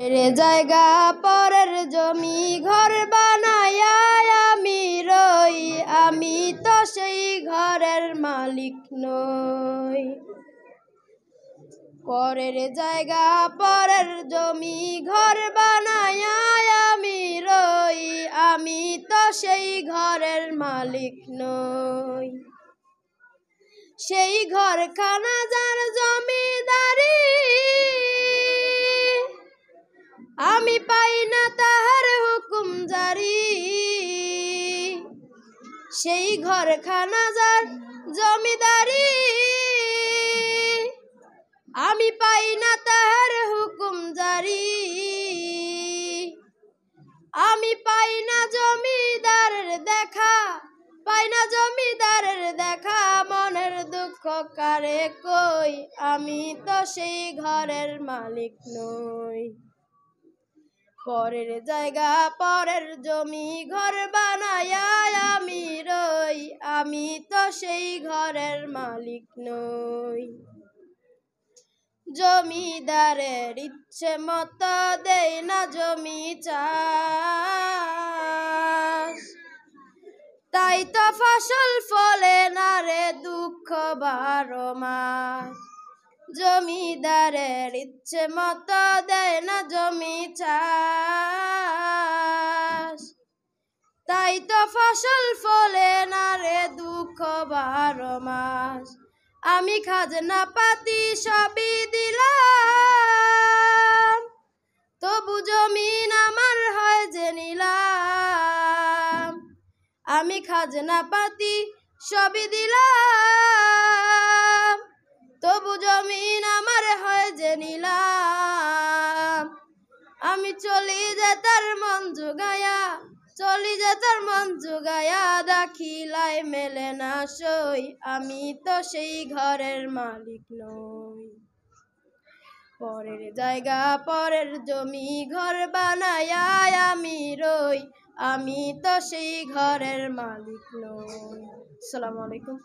রে জায়গা পরের জমি ঘর বানায়া আমি রই, আমি তো সেই ঘরের মালিক নই। পরের জায়গা পরের জমি ঘর বানায়া আমি রই, আমি তো সেই ঘরের মালিক নই। সেই ঘরখানা যার জমিদারি, আমি পাই না তাহার হুকুম জারি। সেই ঘরখানা যার জমিদারি, আমি পাই না তাহার হুকুম জারি। আমি পাই না জমিদারের দেখা, পাই না জমিদারের দেখা, মনের দুঃখ কারে কই, আমি তো সেই ঘরের মালিক নই। পরের জায়গা পরের জমি ঘর বানায়া আমি রই, আমি তো সেই ঘরের মালিক নই। জমিদারের ইচ্ছে মতো দেয় না জমি চাষ, তাই তো ফসল ফলে না রে দুঃখ 12 মাস। জমিদারের ইচ্ছে মতো দেয় না জমি চাষ, তাই তো ফসল ফলে না রে দুঃখ 12 মাস। আমি খাজনা পাতি সবই দিলাম, তবু জমিন আমার হয় যে নিলাম। আমি খাজনা পাতি সবই দিলাম, তবু জমিন আমার হয় যে নিলাম। আমি চলি যে তার মন জুগায়া, চলি যে তার মন জুগায়া, দাখিলাই মেলে না সই, আমি তো সেই ঘরের মালিক নই। পরের জায়গা পরের জমি ঘর বানায়া আমি রই, আমি তো সেই ঘরের মালিক নই। আসসালামু আলাইকুম।